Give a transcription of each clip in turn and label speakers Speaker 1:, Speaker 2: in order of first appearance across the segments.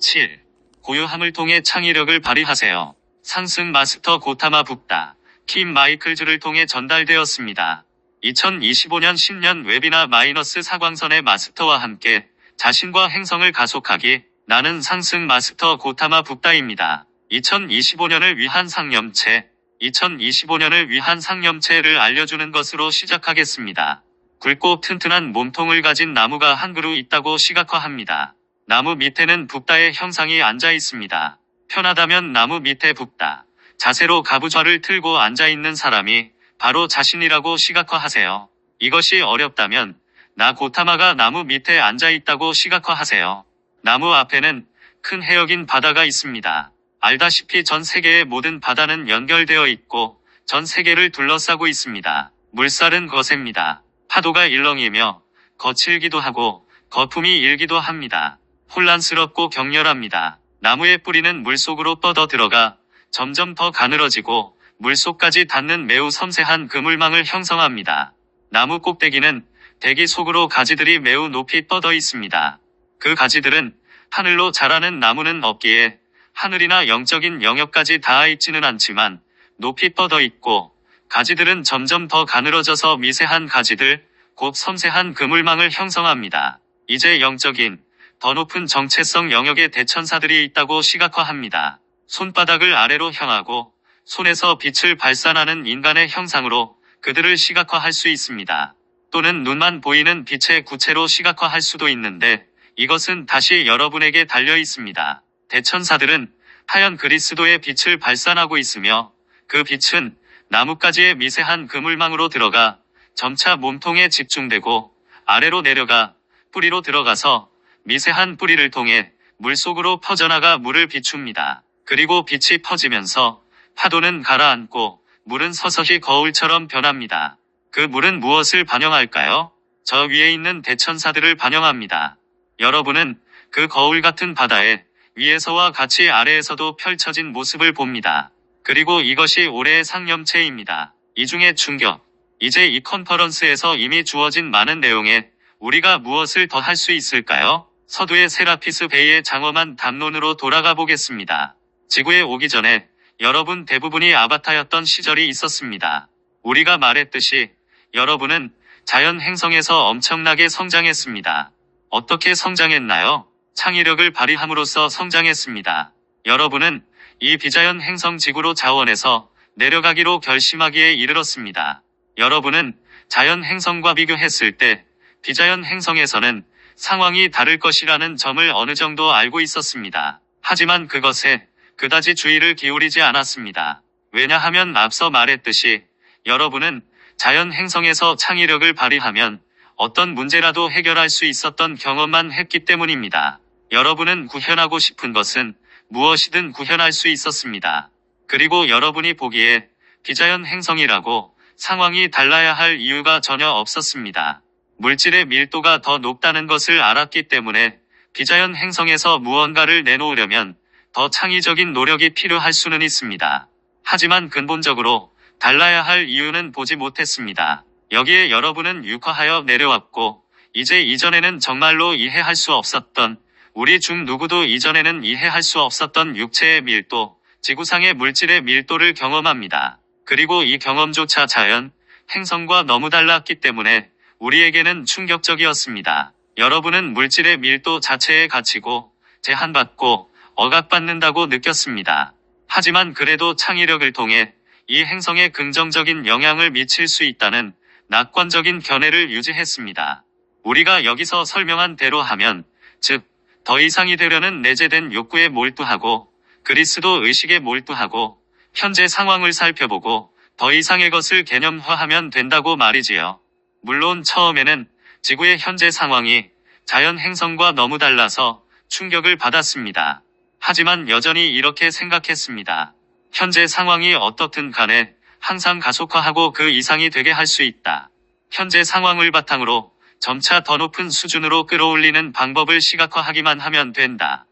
Speaker 1: 7. 고요함을 통해 창의력을 발휘하세요. 상승 마스터 고타마 북다, 킴 마이클즈를 통해 전달되었습니다. 2025년 신년 웨비나 마이너스 사광선의 마스터와 함께 자신과 행성을 가속하기. 나는 상승 마스터 고타마 북다입니다. 2025년을 위한 상념체. 2025년을 위한 상념체를 알려주는 것으로 시작하겠습니다. 굵고 튼튼한 몸통을 가진 나무가 한 그루 있다고 시각화합니다. 나무 밑에는 북다의 형상이 앉아 있습니다. 편하다면 나무 밑에 북다. 자세로 가부좌를 틀고 앉아 있는 사람이 바로 자신이라고 시각화하세요. 이것이 어렵다면 나 고타마가 나무 밑에 앉아 있다고 시각화하세요. 나무 앞에는 큰 해역인 바다가 있습니다. 알다시피 전 세계의 모든 바다는 연결되어 있고 전 세계를 둘러싸고 있습니다. 물살은 거셉니다. 파도가 일렁이며 거칠기도 하고 거품이 일기도 합니다. 혼란스럽고 격렬합니다. 나무의 뿌리는 물속으로 뻗어 들어가 점점 더 가늘어지고 물속까지 닿는 매우 섬세한 그물망을 형성합니다. 나무 꼭대기는 대기 속으로 가지들이 매우 높이 뻗어 있습니다. 그 가지들은 하늘로 자라는 나무는 없기에 하늘이나 영적인 영역까지 닿아 있지는 않지만 높이 뻗어 있고 가지들은 점점 더 가늘어져서 미세한 가지들, 곧 섬세한 그물망을 형성합니다. 이제 영적인, 더 높은 정체성 영역의 대천사들이 있다고 시각화합니다. 손바닥을 아래로 향하고 손에서 빛을 발산하는 인간의 형상으로 그들을 시각화할 수 있습니다. 또는 눈만 보이는 빛의 구체로 시각화할 수도 있는데 이것은 다시 여러분에게 달려 있습니다. 대천사들은 하얀 그리스도의 빛을 발산하고 있으며 그 빛은 나뭇가지의 미세한 그물망으로 들어가 점차 몸통에 집중되고 아래로 내려가 뿌리로 들어가서 미세한 뿌리를 통해 물속으로 퍼져나가 물을 비춥니다. 그리고 빛이 퍼지면서 파도는 가라앉고 물은 서서히 거울처럼 변합니다. 그 물은 무엇을 반영할까요? 저 위에 있는 대천사들을 반영합니다. 여러분은 그 거울 같은 바다에 위에서와 같이 아래에서도 펼쳐진 모습을 봅니다. 그리고 이것이 올해의 상념체입니다. 이 중에 충격. 이제 이 컨퍼런스에서 이미 주어진 많은 내용에 우리가 무엇을 더 할 수 있을까요? 서두의 세라피스 베이의 장엄한 담론으로 돌아가 보겠습니다. 지구에 오기 전에 여러분 대부분이 아바타였던 시절이 있었습니다. 우리가 말했듯이 여러분은 자연 행성에서 엄청나게 성장했습니다. 어떻게 성장했나요? 창의력을 발휘함으로써 성장했습니다. 여러분은 이 비자연 행성 지구로 자원해서 내려가기로 결심하기에 이르렀습니다. 여러분은 자연 행성과 비교했을 때 비자연 행성에서는 상황이 다를 것이라는 점을 어느 정도 알고 있었습니다. 하지만 그것에 그다지 주의를 기울이지 않았습니다. 왜냐하면 앞서 말했듯이 여러분은 자연 행성에서 창의력을 발휘하면 어떤 문제라도 해결할 수 있었던 경험만 했기 때문입니다. 여러분은 구현하고 싶은 것은 무엇이든 구현할 수 있었습니다. 그리고 여러분이 보기에 비자연 행성이라고 상황이 달라야 할 이유가 전혀 없었습니다. 물질의 밀도가 더 높다는 것을 알았기 때문에 비자연 행성에서 무언가를 내놓으려면 더 창의적인 노력이 필요할 수는 있습니다. 하지만 근본적으로 달라야 할 이유는 보지 못했습니다. 여기에 여러분은 육화하여 내려왔고 이제 이전에는 정말로 이해할 수 없었던 우리 중 누구도 이전에는 이해할 수 없었던 육체의 밀도, 지구상의 물질의 밀도를 경험합니다. 그리고 이 경험조차 자연, 행성과 너무 달랐기 때문에 우리에게는 충격적이었습니다. 여러분은 물질의 밀도 자체에 갇히고 제한받고 억압받는다고 느꼈습니다. 하지만 그래도 창의력을 통해 이 행성에 긍정적인 영향을 미칠 수 있다는 낙관적인 견해를 유지했습니다. 우리가 여기서 설명한 대로 하면, 즉, 더 이상이 되려는 내재된 욕구에 몰두하고 그리스도 의식에 몰두하고 현재 상황을 살펴보고 더 이상의 것을 개념화하면 된다고 말이지요. 물론 처음에는 지구의 현재 상황이 자연 행성과 너무 달라서 충격을 받았습니다. 하지만 여전히 이렇게 생각했습니다. 현재 상황이 어떻든 간에 항상 가속화하고 그 이상이 되게 할 수 있다. 현재 상황을 바탕으로 점차 더 높은 수준으로 끌어올리는 방법을 시각화하기만 하면 된다.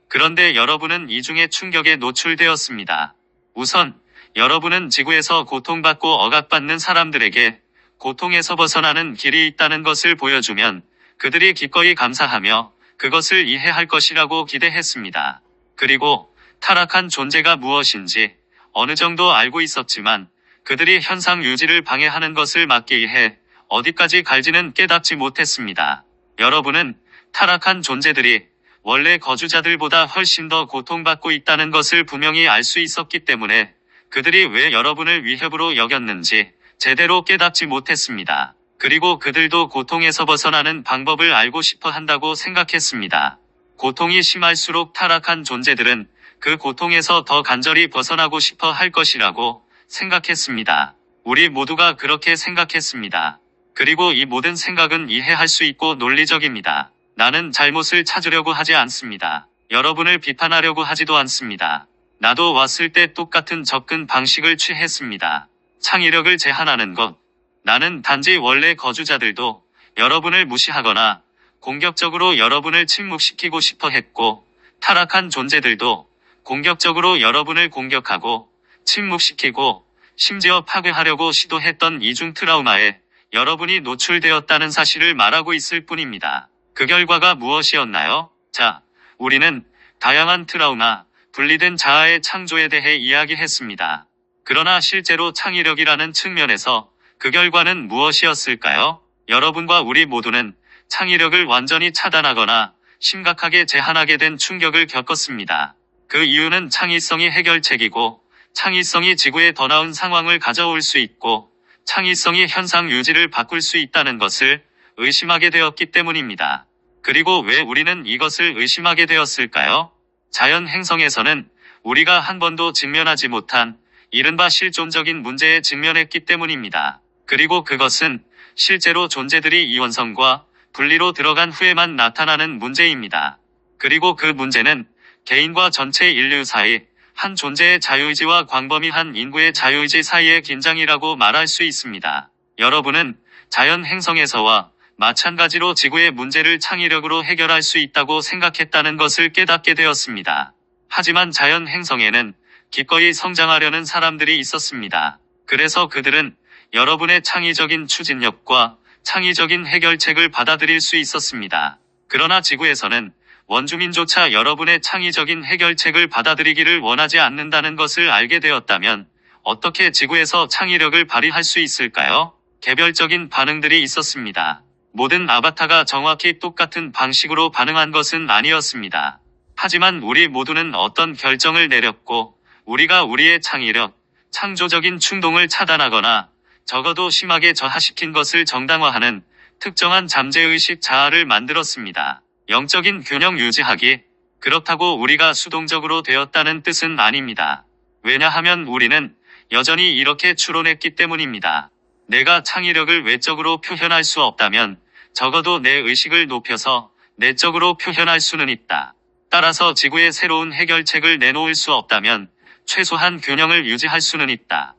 Speaker 1: 그런데 여러분은 이 중에 충격에 노출되었습니다. 우선 여러분은 지구에서 고통받고 억압받는 사람들에게 고통에서 벗어나는 길이 있다는 것을 보여주면 그들이 기꺼이 감사하며 그것을 이해할 것이라고 기대했습니다. 그리고 타락한 존재가 무엇인지 어느 정도 알고 있었지만 그들이 현상 유지를 방해하는 것을 막기 위해 어디까지 갈지는 깨닫지 못했습니다. 여러분은 타락한 존재들이 원래 거주자들보다 훨씬 더 고통받고 있다는 것을 분명히 알 수 있었기 때문에 그들이 왜 여러분을 위협으로 여겼는지 제대로 깨닫지 못했습니다. 그리고 그들도 고통에서 벗어나는 방법을 알고 싶어 한다고 생각했습니다. 고통이 심할수록 타락한 존재들은 그 고통에서 더 간절히 벗어나고 싶어 할 것이라고 생각했습니다. 우리 모두가 그렇게 생각했습니다. 그리고 이 모든 생각은 이해할 수 있고 논리적입니다. 나는 잘못을 찾으려고 하지 않습니다. 여러분을 비판하려고 하지도 않습니다. 나도 왔을 때 똑같은 접근 방식을 취했습니다. 창의력을 제한하는 것. 나는 단지 원래 거주자들도 여러분을 무시하거나 공격적으로 여러분을 침묵시키고 싶어 했고, 타락한 존재들도 공격적으로 여러분을 공격하고 침묵시키고 심지어 파괴하려고 시도했던 이중 트라우마에 여러분이 노출되었다는 사실을 말하고 있을 뿐입니다. 그 결과가 무엇이었나요? 자, 우리는 다양한 트라우마, 분리된 자아의 창조에 대해 이야기했습니다. 그러나 실제로 창의력이라는 측면에서 그 결과는 무엇이었을까요? 여러분과 우리 모두는 창의력을 완전히 차단하거나 심각하게 제한하게 된 충격을 겪었습니다. 그 이유는 창의성이 해결책이고, 창의성이 지구에 더 나은 상황을 가져올 수 있고, 창의성이 현상 유지를 바꿀 수 있다는 것을 의심하게 되었기 때문입니다. 그리고 왜 우리는 이것을 의심하게 되었을까요? 자연 행성에서는 우리가 한 번도 직면하지 못한 이른바 실존적인 문제에 직면했기 때문입니다. 그리고 그것은 실제로 존재들이 이원성과 분리로 들어간 후에만 나타나는 문제입니다. 그리고 그 문제는 개인과 전체 인류 사이 한 존재의 자유의지와 광범위한 인구의 자유의지 사이의 긴장이라고 말할 수 있습니다. 여러분은 자연 행성에서와 마찬가지로 지구의 문제를 창의력으로 해결할 수 있다고 생각했다는 것을 깨닫게 되었습니다. 하지만 자연 행성에는 기꺼이 성장하려는 사람들이 있었습니다. 그래서 그들은 여러분의 창의적인 추진력과 창의적인 해결책을 받아들일 수 있었습니다. 그러나 지구에서는 원주민조차 여러분의 창의적인 해결책을 받아들이기를 원하지 않는다는 것을 알게 되었다면 어떻게 지구에서 창의력을 발휘할 수 있을까요? 개별적인 반응들이 있었습니다. 모든 아바타가 정확히 똑같은 방식으로 반응한 것은 아니었습니다. 하지만 우리 모두는 어떤 결정을 내렸고, 우리가 우리의 창의력, 창조적인 충동을 차단하거나 적어도 심하게 저하시킨 것을 정당화하는 특정한 잠재의식 자아를 만들었습니다. 영적인 균형 유지하기. 그렇다고 우리가 수동적으로 되었다는 뜻은 아닙니다. 왜냐하면 우리는 여전히 이렇게 추론했기 때문입니다. 내가 창의력을 외적으로 표현할 수 없다면 적어도 내 의식을 높여서 내적으로 표현할 수는 있다. 따라서 지구에 새로운 해결책을 내놓을 수 없다면 최소한 균형을 유지할 수는 있다.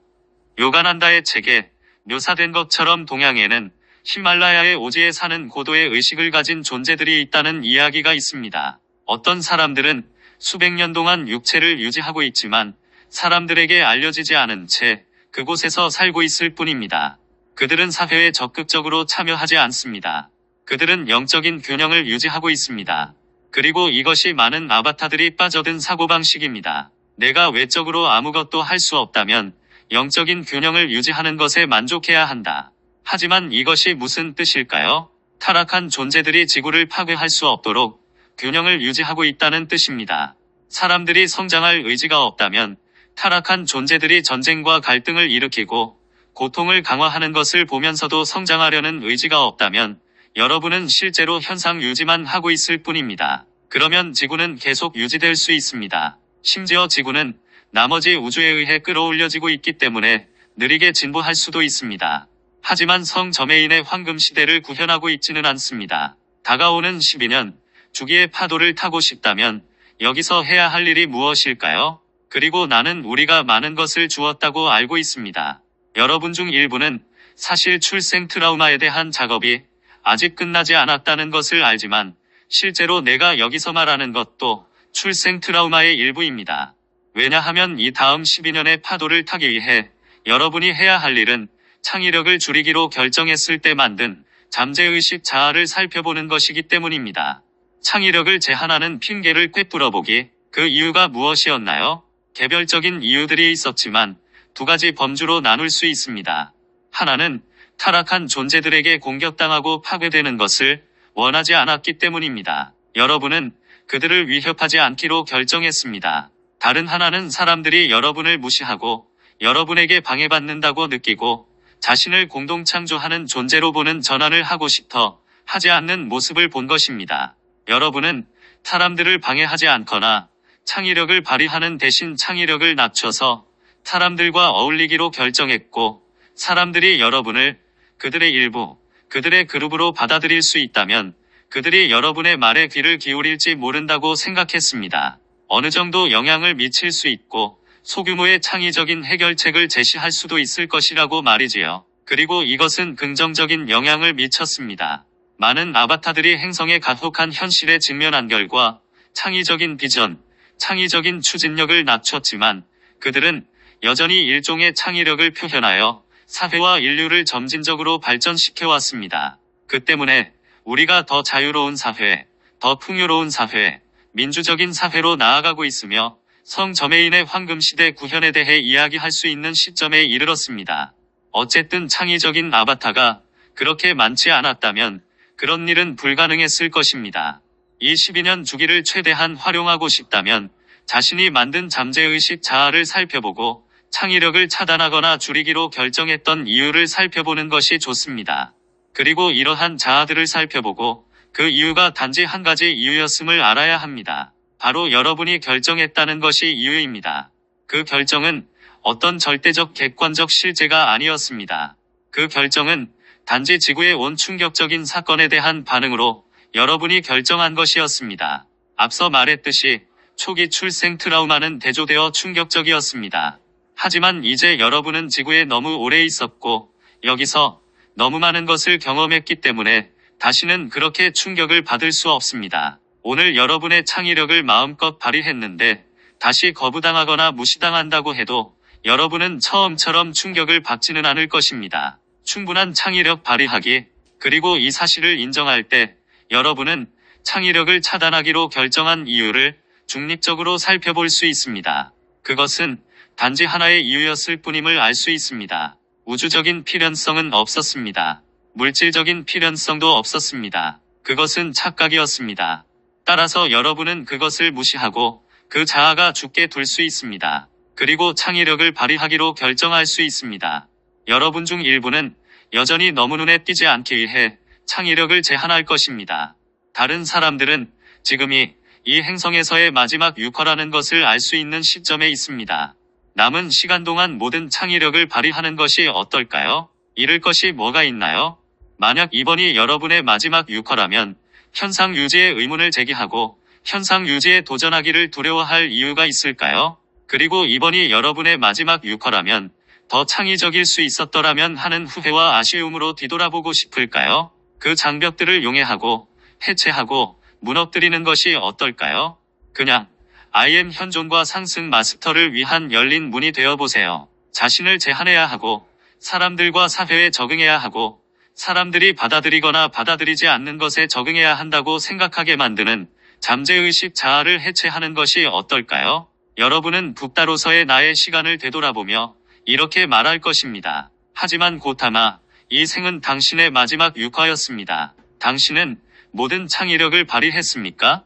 Speaker 1: 요가난다의 책에 묘사된 것처럼 동양에는 히말라야의 오지에 사는 고도의 의식을 가진 존재들이 있다는 이야기가 있습니다. 어떤 사람들은 수백 년 동안 육체를 유지하고 있지만 사람들에게 알려지지 않은 채 그곳에서 살고 있을 뿐입니다. 그들은 사회에 적극적으로 참여하지 않습니다. 그들은 영적인 균형을 유지하고 있습니다. 그리고 이것이 많은 아바타들이 빠져든 사고방식입니다. 내가 외적으로 아무것도 할 수 없다면 영적인 균형을 유지하는 것에 만족해야 한다. 하지만 이것이 무슨 뜻일까요? 타락한 존재들이 지구를 파괴할 수 없도록 균형을 유지하고 있다는 뜻입니다. 사람들이 성장할 의지가 없다면 타락한 존재들이 전쟁과 갈등을 일으키고 고통을 강화하는 것을 보면서도 성장하려는 의지가 없다면 여러분은 실제로 현상 유지만 하고 있을 뿐입니다. 그러면 지구는 계속 유지될 수 있습니다. 심지어 지구는 나머지 우주에 의해 끌어올려지고 있기 때문에 느리게 진보할 수도 있습니다. 하지만 성저메인의 황금 시대를 구현하고 있지는 않습니다. 다가오는 12년, 주기의 파도를 타고 싶다면 여기서 해야 할 일이 무엇일까요? 그리고 나는 우리가 많은 것을 주었다고 알고 있습니다. 여러분 중 일부는 사실 출생 트라우마에 대한 작업이 아직 끝나지 않았다는 것을 알지만 실제로 내가 여기서 말하는 것도 출생 트라우마의 일부입니다. 왜냐하면 이 다음 12년의 파도를 타기 위해 여러분이 해야 할 일은 창의력을 줄이기로 결정했을 때 만든 잠재의식 자아를 살펴보는 것이기 때문입니다. 창의력을 제한하는 핑계를 꿰뚫어보기. 그 이유가 무엇이었나요? 개별적인 이유들이 있었지만 두 가지 범주로 나눌 수 있습니다. 하나는 타락한 존재들에게 공격당하고 파괴되는 것을 원하지 않았기 때문입니다. 여러분은 그들을 위협하지 않기로 결정했습니다. 다른 하나는 사람들이 여러분을 무시하고 여러분에게 방해받는다고 느끼고 자신을 공동창조하는 존재로 보는 전환을 하고 싶어 하지 않는 모습을 본 것입니다. 여러분은 사람들을 방해하지 않거나 창의력을 발휘하는 대신 창의력을 낮춰서 사람들과 어울리기로 결정했고, 사람들이 여러분을 그들의 일부, 그들의 그룹으로 받아들일 수 있다면 그들이 여러분의 말에 귀를 기울일지 모른다고 생각했습니다. 어느 정도 영향을 미칠 수 있고 소규모의 창의적인 해결책을 제시할 수도 있을 것이라고 말이지요. 그리고 이것은 긍정적인 영향을 미쳤습니다. 많은 아바타들이 행성에 가혹한 현실에 직면한 결과 창의적인 비전, 창의적인 추진력을 낮췄지만 그들은 여전히 일종의 창의력을 표현하여 사회와 인류를 점진적으로 발전시켜왔습니다. 그 때문에 우리가 더 자유로운 사회, 더 풍요로운 사회, 민주적인 사회로 나아가고 있으며 성저메인의 황금시대 구현에 대해 이야기할 수 있는 시점에 이르렀습니다. 어쨌든 창의적인 아바타가 그렇게 많지 않았다면 그런 일은 불가능했을 것입니다. 이 12년 주기를 최대한 활용하고 싶다면 자신이 만든 잠재의식 자아를 살펴보고 창의력을 차단하거나 줄이기로 결정했던 이유를 살펴보는 것이 좋습니다. 그리고 이러한 자아들을 살펴보고 그 이유가 단지 한 가지 이유였음을 알아야 합니다. 바로 여러분이 결정했다는 것이 이유입니다. 그 결정은 어떤 절대적 객관적 실제가 아니었습니다. 그 결정은 단지 지구에 온 충격적인 사건에 대한 반응으로 여러분이 결정한 것이었습니다. 앞서 말했듯이 초기 출생 트라우마는 대조되어 충격적이었습니다. 하지만 이제 여러분은 지구에 너무 오래 있었고 여기서 너무 많은 것을 경험했기 때문에 다시는 그렇게 충격을 받을 수 없습니다. 오늘 여러분의 창의력을 마음껏 발휘했는데 다시 거부당하거나 무시당한다고 해도 여러분은 처음처럼 충격을 받지는 않을 것입니다. 충분한 창의력 발휘하기, 그리고 이 사실을 인정할 때 여러분은 창의력을 차단하기로 결정한 이유를 중립적으로 살펴볼 수 있습니다. 그것은 단지 하나의 이유였을 뿐임을 알 수 있습니다. 우주적인 필연성은 없었습니다. 물질적인 필연성도 없었습니다. 그것은 착각이었습니다. 따라서 여러분은 그것을 무시하고 그 자아가 죽게 둘 수 있습니다. 그리고 창의력을 발휘하기로 결정할 수 있습니다. 여러분 중 일부는 여전히 너무 눈에 띄지 않기 위해 창의력을 제한할 것입니다. 다른 사람들은 지금이 이 행성에서의 마지막 육화라는 것을 알 수 있는 시점에 있습니다. 남은 시간 동안 모든 창의력을 발휘하는 것이 어떨까요? 잃을 것이 뭐가 있나요? 만약 이번이 여러분의 마지막 육화라면 현상 유지의 의문을 제기하고 현상 유지에 도전하기를 두려워할 이유가 있을까요? 그리고 이번이 여러분의 마지막 육화라면 더 창의적일 수 있었더라면 하는 후회와 아쉬움으로 뒤돌아보고 싶을까요? 그 장벽들을 용해하고 해체하고 무너뜨리는 것이 어떨까요? 그냥 IM 현존과 상승 마스터를 위한 열린 문이 되어보세요. 자신을 제한해야 하고 사람들과 사회에 적응해야 하고 사람들이 받아들이거나 받아들이지 않는 것에 적응해야 한다고 생각하게 만드는 잠재의식 자아를 해체하는 것이 어떨까요? 여러분은 붓다로서의 나의 시간을 되돌아보며 이렇게 말할 것입니다. 하지만 고타마, 이 생은 당신의 마지막 육화였습니다. 당신은 모든 창의력을 발휘했습니까?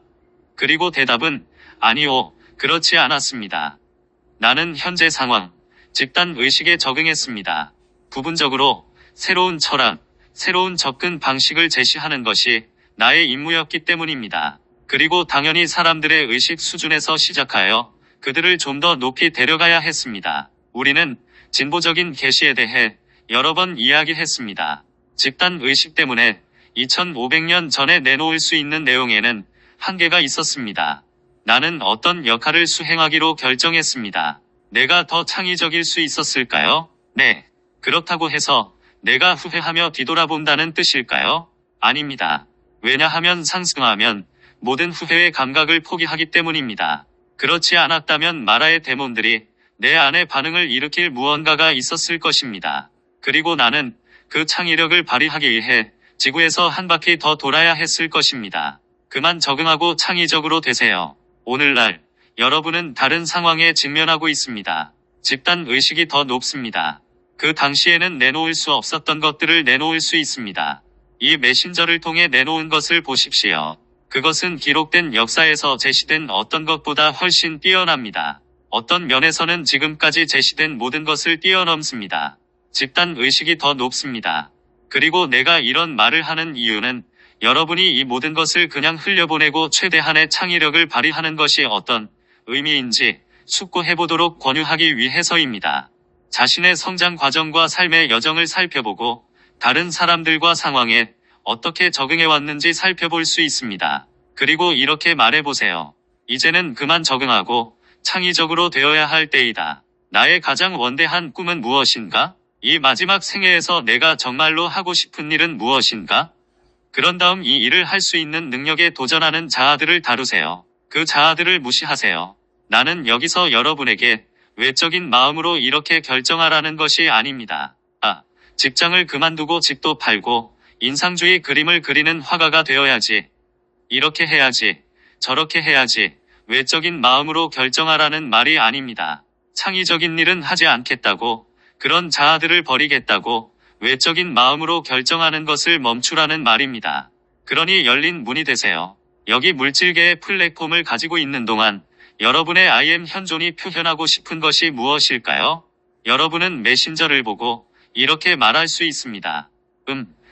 Speaker 1: 그리고 대답은 아니요, 그렇지 않았습니다. 나는 현재 상황, 집단 의식에 적응했습니다. 부분적으로 새로운 철학, 새로운 접근 방식을 제시하는 것이 나의 임무였기 때문입니다. 그리고 당연히 사람들의 의식 수준에서 시작하여 그들을 좀 더 높이 데려가야 했습니다. 우리는 진보적인 계시에 대해 여러 번 이야기했습니다. 집단 의식 때문에 2500년 전에 내놓을 수 있는 내용에는 한계가 있었습니다. 나는 어떤 역할을 수행하기로 결정했습니다. 내가 더 창의적일 수 있었을까요? 네. 그렇다고 해서 내가 후회하며 뒤돌아본다는 뜻일까요? 아닙니다. 왜냐하면 상승하면 모든 후회의 감각을 포기하기 때문입니다. 그렇지 않았다면 마라의 데몬들이 내 안에 반응을 일으킬 무언가가 있었을 것입니다. 그리고 나는 그 창의력을 발휘하기 위해 지구에서 한 바퀴 더 돌아야 했을 것입니다. 그만 적응하고 창의적으로 되세요. 오늘날 여러분은 다른 상황에 직면하고 있습니다. 집단 의식이 더 높습니다. 그 당시에는 내놓을 수 없었던 것들을 내놓을 수 있습니다. 이 메신저를 통해 내놓은 것을 보십시오. 그것은 기록된 역사에서 제시된 어떤 것보다 훨씬 뛰어납니다. 어떤 면에서는 지금까지 제시된 모든 것을 뛰어넘습니다. 집단 의식이 더 높습니다. 그리고 내가 이런 말을 하는 이유는 여러분이 이 모든 것을 그냥 흘려보내고 최대한의 창의력을 발휘하는 것이 어떤 의미인지 숙고해보도록 권유하기 위해서입니다. 자신의 성장 과정과 삶의 여정을 살펴보고 다른 사람들과 상황에 어떻게 적응해왔는지 살펴볼 수 있습니다. 그리고 이렇게 말해보세요. 이제는 그만 적응하고 창의적으로 되어야 할 때이다. 나의 가장 원대한 꿈은 무엇인가? 이 마지막 생애에서 내가 정말로 하고 싶은 일은 무엇인가? 그런 다음 이 일을 할 수 있는 능력에 도전하는 자아들을 다루세요. 그 자아들을 무시하세요. 나는 여기서 여러분에게 외적인 마음으로 이렇게 결정하라는 것이 아닙니다. 직장을 그만두고 집도 팔고 인상주의 그림을 그리는 화가가 되어야지. 이렇게 해야지. 저렇게 해야지. 외적인 마음으로 결정하라는 말이 아닙니다. 창의적인 일은 하지 않겠다고, 그런 자아들을 버리겠다고, 외적인 마음으로 결정하는 것을 멈추라는 말입니다. 그러니 열린 문이 되세요. 여기 물질계의 플랫폼을 가지고 있는 동안 여러분의 I am 현존이 표현하고 싶은 것이 무엇일까요? 여러분은 메신저를 보고 이렇게 말할 수 있습니다.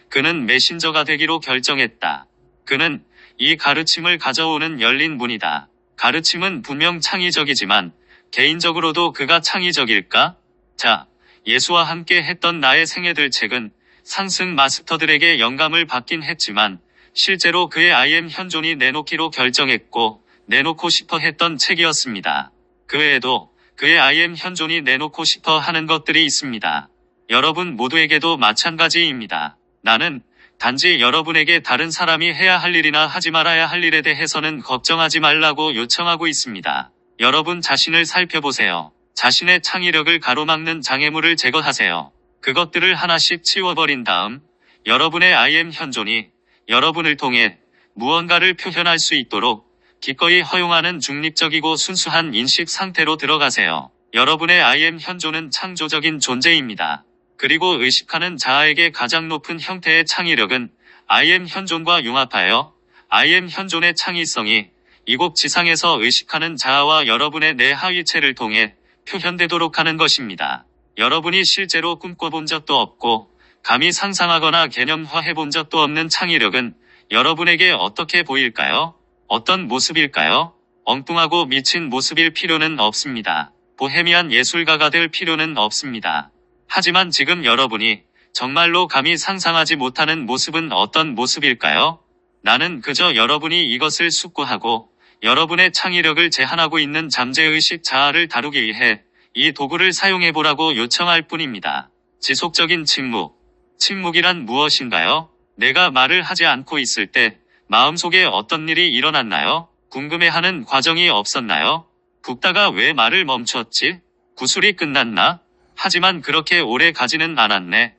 Speaker 1: 그는 메신저가 되기로 결정했다. 그는 이 가르침을 가져오는 열린 문이다. 가르침은 분명 창의적이지만 개인적으로도 그가 창의적일까? 자, 예수와 함께 했던 나의 생애들 책은 상승 마스터들에게 영감을 받긴 했지만 실제로 그의 I am 현존이 내놓기로 결정했고 내놓고 싶어 했던 책이었습니다. 그 외에도 그의 I am 현존이 내놓고 싶어 하는 것들이 있습니다. 여러분 모두에게도 마찬가지입니다. 나는 단지 여러분에게 다른 사람이 해야 할 일이나 하지 말아야 할 일에 대해서는 걱정하지 말라고 요청하고 있습니다. 여러분 자신을 살펴보세요. 자신의 창의력을 가로막는 장애물을 제거하세요. 그것들을 하나씩 치워버린 다음 여러분의 I am 현존이 여러분을 통해 무언가를 표현할 수 있도록 기꺼이 허용하는 중립적이고 순수한 인식 상태로 들어가세요. 여러분의 I am 현존은 창조적인 존재입니다. 그리고 의식하는 자아에게 가장 높은 형태의 창의력은 I am 현존과 융합하여 I am 현존의 창의성이 이곳 지상에서 의식하는 자아와 여러분의 내 하위체를 통해 표현되도록 하는 것입니다. 여러분이 실제로 꿈꿔본 적도 없고 감히 상상하거나 개념화해본 적도 없는 창의력은 여러분에게 어떻게 보일까요? 어떤 모습일까요? 엉뚱하고 미친 모습일 필요는 없습니다. 보헤미안 예술가가 될 필요는 없습니다. 하지만 지금 여러분이 정말로 감히 상상하지 못하는 모습은 어떤 모습일까요? 나는 그저 여러분이 이것을 숙고하고 여러분의 창의력을 제한하고 있는 잠재의식 자아를 다루기 위해 이 도구를 사용해보라고 요청할 뿐입니다. 지속적인 침묵. 침묵이란 무엇인가요? 내가 말을 하지 않고 있을 때 마음속에 어떤 일이 일어났나요? 궁금해하는 과정이 없었나요? 붓다가 왜 말을 멈췄지? 구술이 끝났나? 하지만 그렇게 오래 가지는 않았네.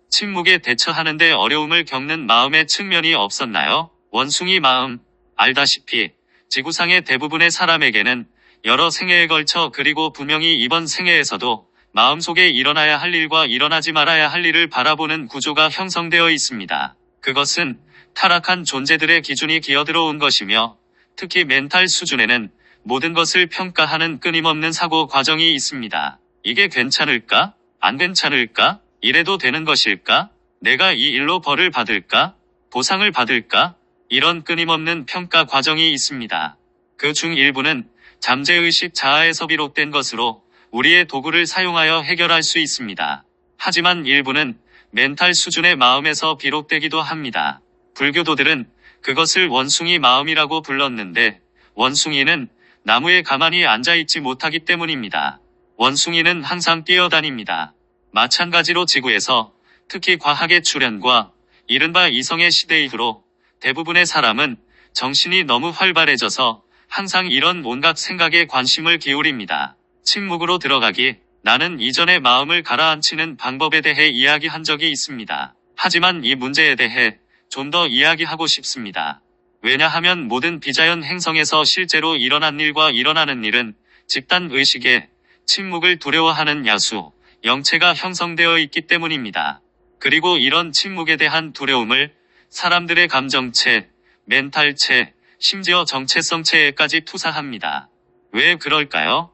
Speaker 1: 침묵에 대처하는데 어려움을 겪는 마음의 측면이 없었나요? 원숭이 마음. 알다시피 지구상의 대부분의 사람에게는 여러 생애에 걸쳐 그리고 분명히 이번 생애에서도 마음속에 일어나야 할 일과 일어나지 말아야 할 일을 바라보는 구조가 형성되어 있습니다. 그것은 타락한 존재들의 기준이 기어들어온 것이며 특히 멘탈 수준에는 모든 것을 평가하는 끊임없는 사고 과정이 있습니다. 이게 괜찮을까? 안 괜찮을까? 이래도 되는 것일까? 내가 이 일로 벌을 받을까? 보상을 받을까? 이런 끊임없는 평가 과정이 있습니다. 그 중 일부는 잠재의식 자아에서 비롯된 것으로 우리의 도구를 사용하여 해결할 수 있습니다. 하지만 일부는 멘탈 수준의 마음에서 비롯되기도 합니다. 불교도들은 그것을 원숭이 마음이라고 불렀는데 원숭이는 나무에 가만히 앉아있지 못하기 때문입니다. 원숭이는 항상 뛰어다닙니다. 마찬가지로 지구에서 특히 과학의 출현과 이른바 이성의 시대 이후로 대부분의 사람은 정신이 너무 활발해져서 항상 이런 온갖 생각에 관심을 기울입니다. 침묵으로 들어가기. 나는 이전에 마음을 가라앉히는 방법에 대해 이야기한 적이 있습니다. 하지만 이 문제에 대해 좀 더 이야기하고 싶습니다. 왜냐하면 모든 비자연 행성에서 실제로 일어난 일과 일어나는 일은 집단 의식에 침묵을 두려워하는 야수, 영체가 형성되어 있기 때문입니다. 그리고 이런 침묵에 대한 두려움을 사람들의 감정체, 멘탈체, 심지어 정체성체에까지 투사합니다. 왜 그럴까요?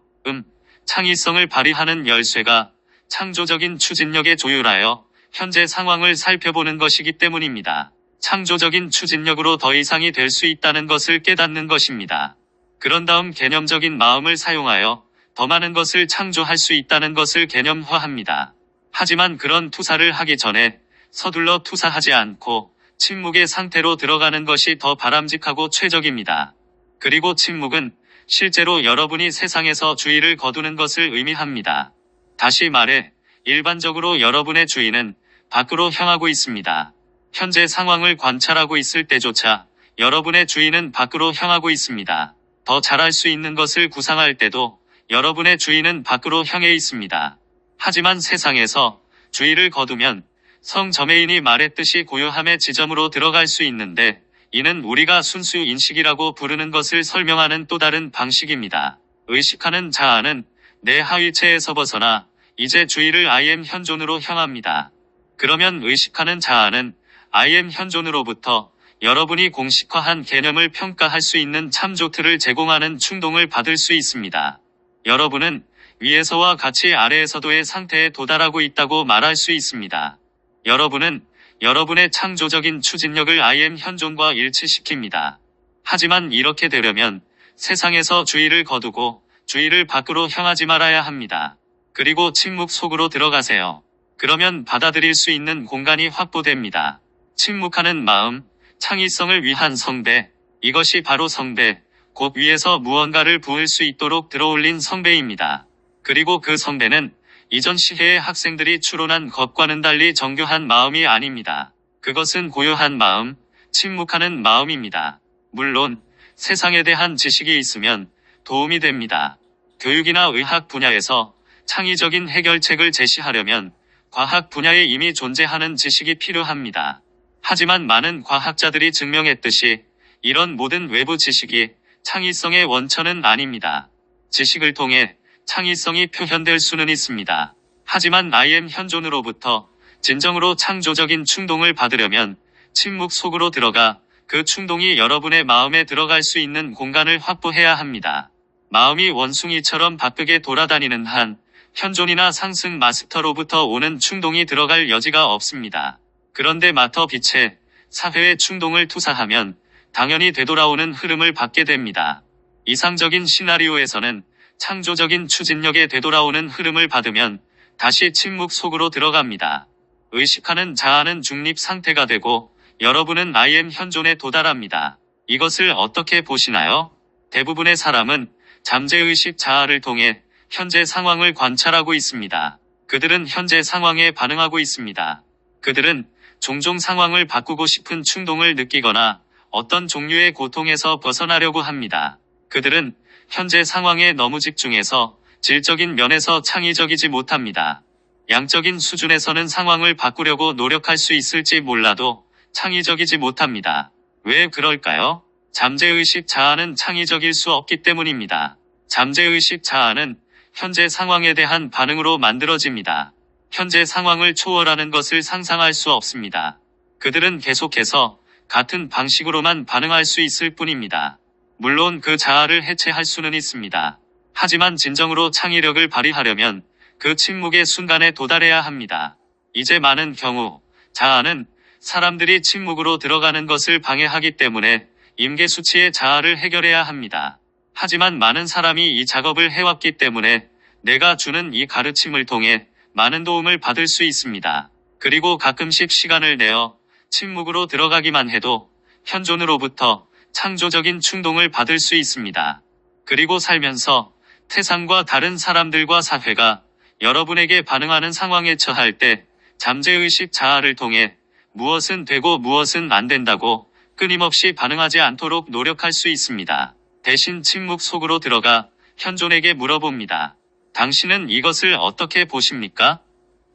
Speaker 1: 창의성을 발휘하는 열쇠가 창조적인 추진력에 조율하여 현재 상황을 살펴보는 것이기 때문입니다. 창조적인 추진력으로 더 이상이 될 수 있다는 것을 깨닫는 것입니다. 그런 다음 개념적인 마음을 사용하여 더 많은 것을 창조할 수 있다는 것을 개념화합니다. 하지만 그런 투사를 하기 전에 서둘러 투사하지 않고 침묵의 상태로 들어가는 것이 더 바람직하고 최적입니다. 그리고 침묵은 실제로 여러분이 세상에서 주의를 거두는 것을 의미합니다. 다시 말해, 일반적으로 여러분의 주의는 밖으로 향하고 있습니다. 현재 상황을 관찰하고 있을 때조차 여러분의 주의는 밖으로 향하고 있습니다. 더 잘할 수 있는 것을 구상할 때도 여러분의 주의는 밖으로 향해 있습니다. 하지만 세상에서 주의를 거두면 성저메인이 말했듯이 고요함의 지점으로 들어갈 수 있는데, 이는 우리가 순수 인식이라고 부르는 것을 설명하는 또 다른 방식입니다. 의식하는 자아는 내 하위체에서 벗어나 이제 주의를 I am 현존으로 향합니다. 그러면 의식하는 자아는 I am 현존으로부터 여러분이 공식화한 개념을 평가할 수 있는 참조틀을 제공하는 충동을 받을 수 있습니다. 여러분은 위에서와 같이 아래에서도의 상태에 도달하고 있다고 말할 수 있습니다. 여러분은 여러분의 창조적인 추진력을 I am 현존과 일치시킵니다. 하지만 이렇게 되려면 세상에서 주의를 거두고 주의를 밖으로 향하지 말아야 합니다. 그리고 침묵 속으로 들어가세요. 그러면 받아들일 수 있는 공간이 확보됩니다. 침묵하는 마음, 창의성을 위한 성배, 이것이 바로 성배, 곧 위에서 무언가를 부을 수 있도록 들어올린 성배입니다. 그리고 그 성배는 이전 시대의 학생들이 추론한 것과는 달리 정교한 마음이 아닙니다. 그것은 고요한 마음, 침묵하는 마음입니다. 물론 세상에 대한 지식이 있으면 도움이 됩니다. 교육이나 의학 분야에서 창의적인 해결책을 제시하려면 과학 분야에 이미 존재하는 지식이 필요합니다. 하지만 많은 과학자들이 증명했듯이 이런 모든 외부 지식이 창의성의 원천은 아닙니다. 지식을 통해 창의성이 표현될 수는 있습니다. 하지만 I am 현존으로부터 진정으로 창조적인 충동을 받으려면 침묵 속으로 들어가 그 충동이 여러분의 마음에 들어갈 수 있는 공간을 확보해야 합니다. 마음이 원숭이처럼 바쁘게 돌아다니는 한 현존이나 상승 마스터로부터 오는 충동이 들어갈 여지가 없습니다. 그런데 마터 빛의 사회의 충동을 투사하면 당연히 되돌아오는 흐름을 받게 됩니다. 이상적인 시나리오에서는 창조적인 추진력에 되돌아오는 흐름을 받으면 다시 침묵 속으로 들어갑니다. 의식하는 자아는 중립 상태가 되고 여러분은 I am 현존에 도달합니다. 이것을 어떻게 보시나요? 대부분의 사람은 잠재의식 자아를 통해 현재 상황을 관찰하고 있습니다. 그들은 현재 상황에 반응하고 있습니다. 그들은 종종 상황을 바꾸고 싶은 충동을 느끼거나 어떤 종류의 고통에서 벗어나려고 합니다. 그들은 현재 상황에 너무 집중해서 질적인 면에서 창의적이지 못합니다. 양적인 수준에서는 상황을 바꾸려고 노력할 수 있을지 몰라도 창의적이지 못합니다. 왜 그럴까요? 잠재의식 자아는 창의적일 수 없기 때문입니다. 잠재의식 자아는 현재 상황에 대한 반응으로 만들어집니다. 현재 상황을 초월하는 것을 상상할 수 없습니다. 그들은 계속해서 같은 방식으로만 반응할 수 있을 뿐입니다. 물론 그 자아를 해체할 수는 있습니다. 하지만 진정으로 창의력을 발휘하려면 그 침묵의 순간에 도달해야 합니다. 이제 많은 경우 자아는 사람들이 침묵으로 들어가는 것을 방해하기 때문에 임계수치의 자아를 해결해야 합니다. 하지만 많은 사람이 이 작업을 해왔기 때문에 내가 주는 이 가르침을 통해 많은 도움을 받을 수 있습니다. 그리고 가끔씩 시간을 내어 침묵으로 들어가기만 해도 현존으로부터 창조적인 충동을 받을 수 있습니다. 그리고 살면서 태상과 다른 사람들과 사회가 여러분에게 반응하는 상황에 처할 때 잠재의식 자아를 통해 무엇은 되고 무엇은 안 된다고 끊임없이 반응하지 않도록 노력할 수 있습니다. 대신 침묵 속으로 들어가 현존에게 물어봅니다. 당신은 이것을 어떻게 보십니까?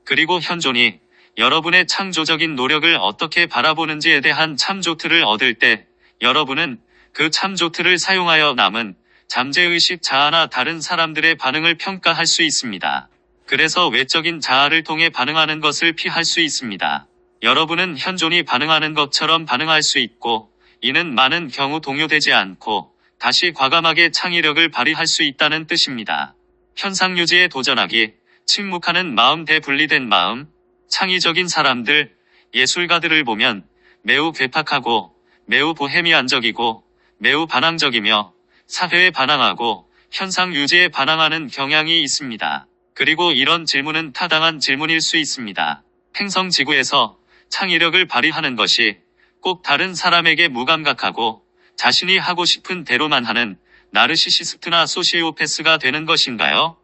Speaker 1: 그리고 현존이 여러분의 창조적인 노력을 어떻게 바라보는지에 대한 참조틀을 얻을 때 여러분은 그 참조트를 사용하여 남은 잠재의식 자아나 다른 사람들의 반응을 평가할 수 있습니다. 그래서 외적인 자아를 통해 반응하는 것을 피할 수 있습니다. 여러분은 현존이 반응하는 것처럼 반응할 수 있고, 이는 많은 경우 동요되지 않고 다시 과감하게 창의력을 발휘할 수 있다는 뜻입니다. 현상 유지에 도전하기, 침묵하는 마음 대 분리된 마음, 창의적인 사람들, 예술가들을 보면 매우 괴팍하고 매우 보헤미안적이고 매우 반항적이며 사회에 반항하고 현상 유지에 반항하는 경향이 있습니다. 그리고 이런 질문은 타당한 질문일 수 있습니다. 행성지구에서 창의력을 발휘하는 것이 꼭 다른 사람에게 무감각하고 자신이 하고 싶은 대로만 하는 나르시시스트나 소시오패스가 되는 것인가요?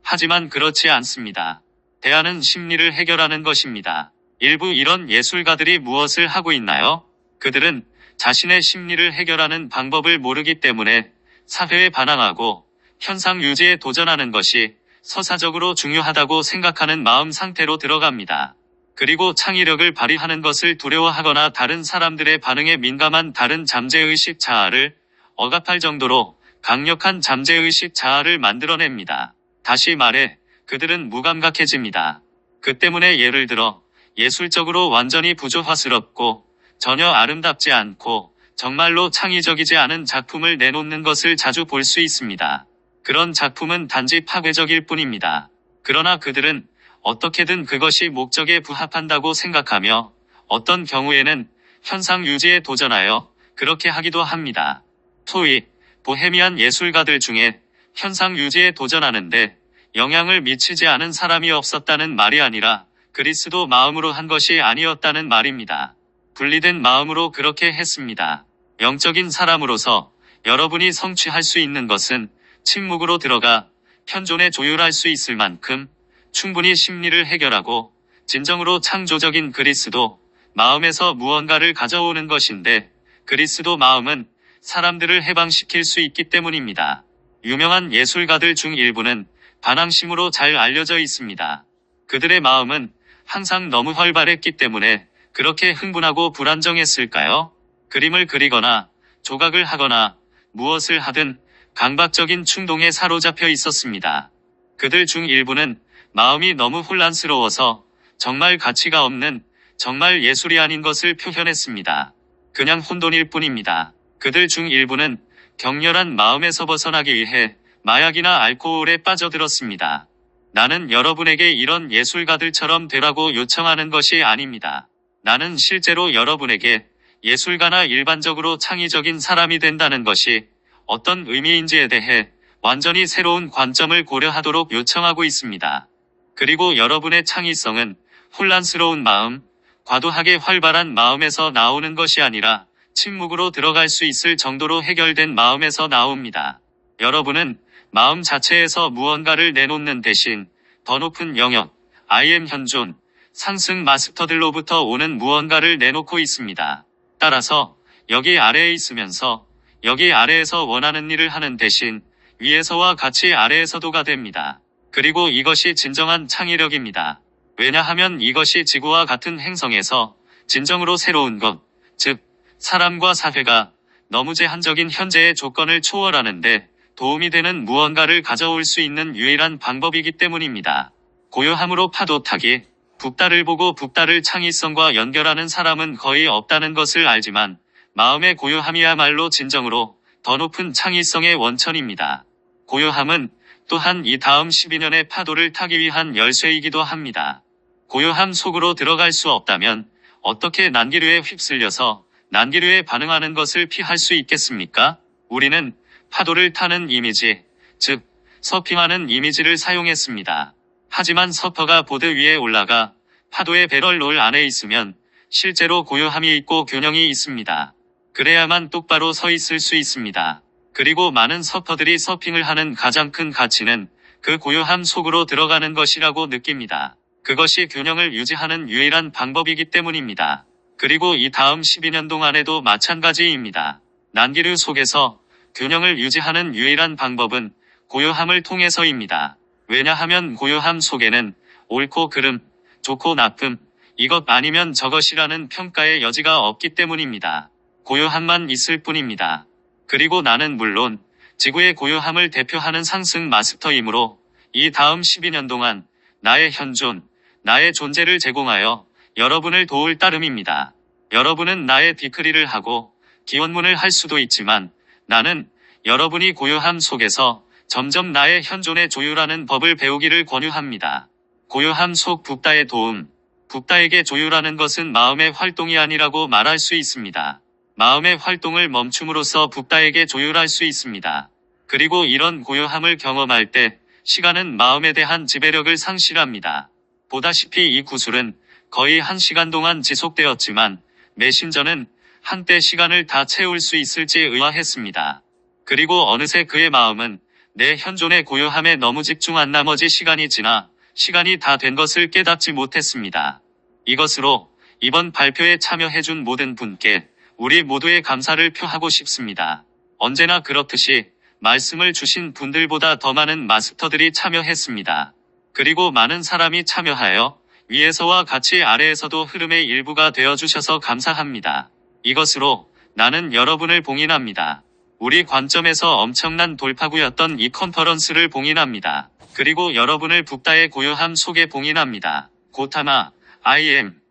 Speaker 1: 하지만 그렇지 않습니다. 대안은 심리를 해결하는 것입니다. 일부 이런 예술가들이 무엇을 하고 있나요? 그들은 자신의 심리를 해결하는 방법을 모르기 때문에 사회에 반항하고 현상 유지에 도전하는 것이 서사적으로 중요하다고 생각하는 마음 상태로 들어갑니다. 그리고 창의력을 발휘하는 것을 두려워하거나 다른 사람들의 반응에 민감한 다른 잠재의식 자아를 억압할 정도로 강력한 잠재의식 자아를 만들어냅니다. 다시 말해, 그들은 무감각해집니다. 그 때문에 예를 들어 예술적으로 완전히 부조화스럽고 전혀 아름답지 않고 정말로 창의적이지 않은 작품을 내놓는 것을 자주 볼 수 있습니다. 그런 작품은 단지 파괴적일 뿐입니다. 그러나 그들은 어떻게든 그것이 목적에 부합한다고 생각하며 어떤 경우에는 현상 유지에 도전하여 그렇게 하기도 합니다. 소위 보헤미안 예술가들 중에 현상 유지에 도전하는데 영향을 미치지 않은 사람이 없었다는 말이 아니라 그리스도 마음으로 한 것이 아니었다는 말입니다. 분리된 마음으로 그렇게 했습니다. 영적인 사람으로서 여러분이 성취할 수 있는 것은 침묵으로 들어가 현존에 조율할 수 있을 만큼 충분히 심리를 해결하고 진정으로 창조적인 그리스도 마음에서 무언가를 가져오는 것인데, 그리스도 마음은 사람들을 해방시킬 수 있기 때문입니다. 유명한 예술가들 중 일부는 반항심으로 잘 알려져 있습니다. 그들의 마음은 항상 너무 활발했기 때문에 그렇게 흥분하고 불안정했을까요? 그림을 그리거나 조각을 하거나 무엇을 하든 강박적인 충동에 사로잡혀 있었습니다. 그들 중 일부는 마음이 너무 혼란스러워서 정말 가치가 없는, 정말 예술이 아닌 것을 표현했습니다. 그냥 혼돈일 뿐입니다. 그들 중 일부는 격렬한 마음에서 벗어나기 위해 마약이나 알코올에 빠져들었습니다. 나는 여러분에게 이런 예술가들처럼 되라고 요청하는 것이 아닙니다. 나는 실제로 여러분에게 예술가나 일반적으로 창의적인 사람이 된다는 것이 어떤 의미인지에 대해 완전히 새로운 관점을 고려하도록 요청하고 있습니다. 그리고 여러분의 창의성은 혼란스러운 마음, 과도하게 활발한 마음에서 나오는 것이 아니라 침묵으로 들어갈 수 있을 정도로 해결된 마음에서 나옵니다. 여러분은 마음 자체에서 무언가를 내놓는 대신 더 높은 영역, I am 현존, 상승 마스터들로부터 오는 무언가를 내놓고 있습니다. 따라서 여기 아래에 있으면서 여기 아래에서 원하는 일을 하는 대신 위에서와 같이 아래에서도가 됩니다. 그리고 이것이 진정한 창의력입니다. 왜냐하면 이것이 지구와 같은 행성에서 진정으로 새로운 것, 즉 사람과 사회가 너무 제한적인 현재의 조건을 초월하는데 도움이 되는 무언가를 가져올 수 있는 유일한 방법이기 때문입니다. 고요함으로 파도 타기, 북달을 보고 북달을 창의성과 연결하는 사람은 거의 없다는 것을 알지만 마음의 고요함이야말로 진정으로 더 높은 창의성의 원천입니다. 고요함은 또한 이 다음 12년의 파도를 타기 위한 열쇠이기도 합니다. 고요함 속으로 들어갈 수 없다면 어떻게 난기류에 휩쓸려서 난기류에 반응하는 것을 피할 수 있겠습니까? 우리는 파도를 타는 이미지, 즉 서핑하는 이미지를 사용했습니다. 하지만 서퍼가 보드 위에 올라가 파도의 배럴롤 안에 있으면 실제로 고요함이 있고 균형이 있습니다. 그래야만 똑바로 서 있을 수 있습니다. 그리고 많은 서퍼들이 서핑을 하는 가장 큰 가치는 그 고요함 속으로 들어가는 것이라고 느낍니다. 그것이 균형을 유지하는 유일한 방법이기 때문입니다. 그리고 이 다음 12년 동안에도 마찬가지입니다. 난기류 속에서 균형을 유지하는 유일한 방법은 고요함을 통해서입니다. 왜냐하면 고요함 속에는 옳고 그름, 좋고 나쁨, 이것 아니면 저것이라는 평가의 여지가 없기 때문입니다. 고요함만 있을 뿐입니다. 그리고 나는 물론 지구의 고요함을 대표하는 상승 마스터이므로 이 다음 12년 동안 나의 현존, 나의 존재를 제공하여 여러분을 도울 따름입니다. 여러분은 나의 디크리를 하고 기원문을 할 수도 있지만 나는 여러분이 고요함 속에서 점점 나의 현존에 조율하는 법을 배우기를 권유합니다. 고요함 속 붓다의 도움. 붓다에게 조율하는 것은 마음의 활동이 아니라고 말할 수 있습니다. 마음의 활동을 멈춤으로써 붓다에게 조율할 수 있습니다. 그리고 이런 고요함을 경험할 때 시간은 마음에 대한 지배력을 상실합니다. 보다시피 이 구술은 거의 1시간 동안 지속되었지만 메신저는 한때 시간을 다 채울 수 있을지 의아했습니다. 그리고 어느새 그의 마음은 내 현존의 고요함에 너무 집중한 나머지 시간이 지나 시간이 다 된 것을 깨닫지 못했습니다. 이것으로 이번 발표에 참여해준 모든 분께 우리 모두의 감사를 표하고 싶습니다. 언제나 그렇듯이 말씀을 주신 분들보다 더 많은 마스터들이 참여했습니다. 그리고 많은 사람이 참여하여 위에서와 같이 아래에서도 흐름의 일부가 되어주셔서 감사합니다. 이것으로 나는 여러분을 봉인합니다. 우리 관점에서 엄청난 돌파구였던 이 컨퍼런스를 봉인합니다. 그리고 여러분을 붓다의 고요함 속에 봉인합니다. 고타마, I am.